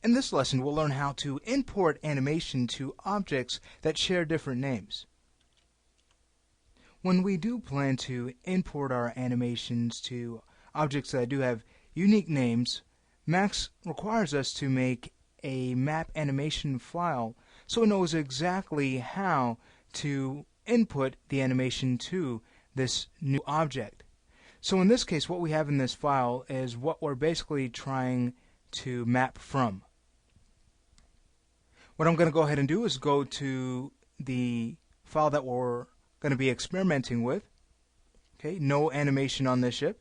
In this lesson, we'll learn how to import animation to objects that share different names. When we do plan to import our animations to objects that do have unique names, Max requires us to make a map animation file so it knows exactly how to input the animation to this new object. So in this case, what we have in this file is what we're basically trying to map from. What I'm going to go ahead and do is go to the file that we're going to be experimenting with. Okay, no animation on this ship.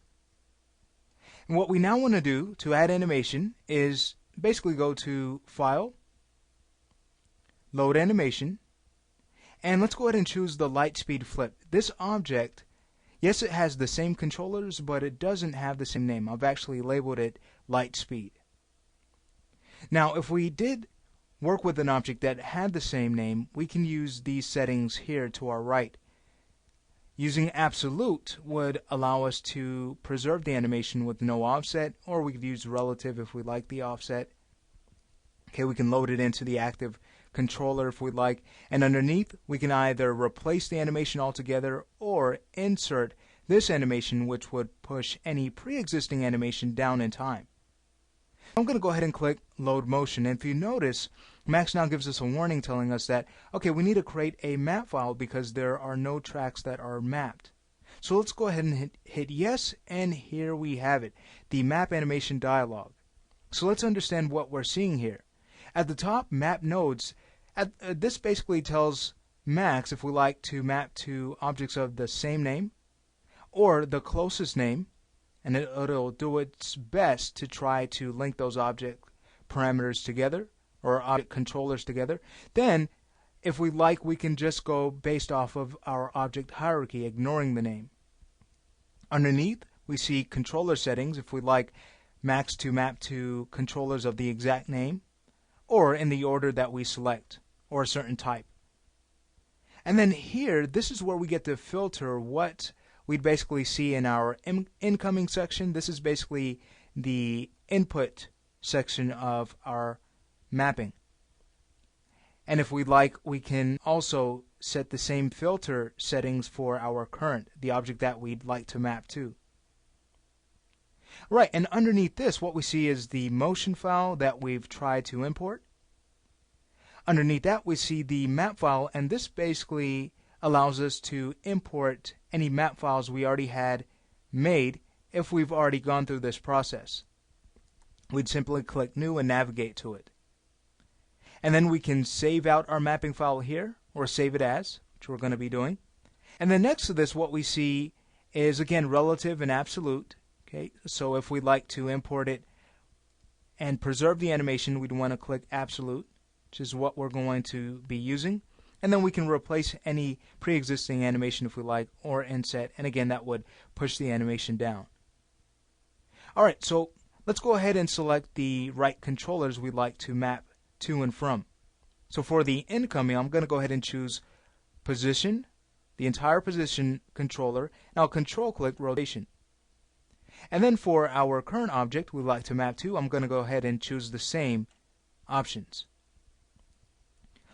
And what we now want to do to add animation is basically go to File, Load Animation, and let's go ahead and choose the Lightspeed Flip. This object, yes, it has the same controllers, but it doesn't have the same name. I've actually labeled it Lightspeed. Now, if we did work with an object that had the same name, we can use these settings here to our right. Using absolute would allow us to preserve the animation with no offset, or we could use relative if we like the offset. Okay, we can load it into the active controller if we'd like, and underneath we can either replace the animation altogether or insert this animation, which would push any pre-existing animation down in time. I'm going to go ahead and click Load Motion, and if you notice, Max now gives us a warning telling us that, okay, we need to create a map file because there are no tracks that are mapped. So let's go ahead and hit Yes, and here we have it, the map animation dialog. So let's understand what we're seeing here. At the top, Map Nodes, this basically tells Max if we like to map to objects of the same name or the closest name, and it'll do its best to try to link those object parameters together or object controllers together. Then, if we like, we can just go based off of our object hierarchy, ignoring the name. Underneath, we see controller settings if we like Max to map to controllers of the exact name or in the order that we select, or a certain type. And then here, this is where we get to filter what we'd basically see in our incoming section. This is basically the input section of our mapping. And if we'd like, we can also set the same filter settings for our current, the object that we'd like to map to. Right, and underneath this, what we see is the motion file that we've tried to import. Underneath that, we see the map file, and this basically allows us to import any map files we already had made if we've already gone through this process. We'd simply click New and navigate to it. And then we can save out our mapping file here, or save it as, which we're going to be doing. And then next to this, what we see is, again, relative and absolute. Okay, so if we'd like to import it and preserve the animation, we'd want to click absolute, which is what we're going to be using. And then we can replace any pre-existing animation if we like, or inset, and again that would push the animation down. Alright, so let's go ahead and select the right controllers we'd like to map to and from. So for the incoming, I'm going to go ahead and choose Position, the entire position controller, and I'll control click Rotation. And then for our current object we'd like to map to, I'm going to go ahead and choose the same options.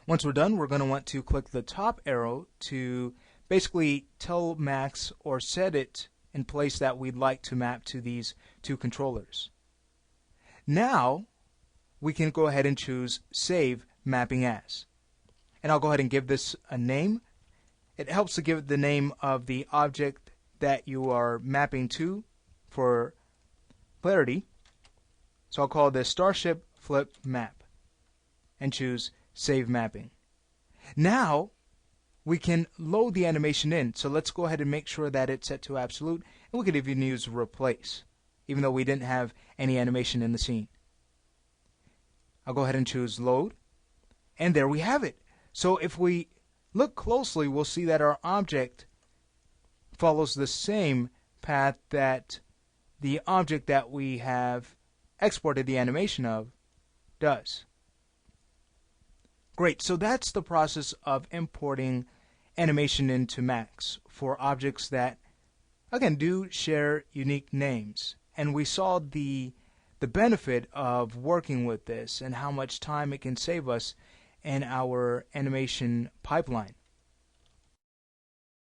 Once we're done, we're going to want to click the top arrow to basically tell Max or set it in place that we'd like to map to these two controllers. Now, we can go ahead and choose Save Mapping As. And I'll go ahead and give this a name. It helps to give it the name of the object that you are mapping to for clarity. So I'll call this Starship Flip Map and choose Save Mapping. Now we can load the animation in, so let's go ahead and make sure that it's set to absolute, and we could even use Replace, even though we didn't have any animation in the scene. I'll go ahead and choose Load, and there we have it. So if we look closely, we'll see that our object follows the same path that the object that we have exported the animation of does. Great, so that's the process of importing animation into Max for objects that, again, do share unique names. And we saw the the benefit of working with this and how much time it can save us in our animation pipeline.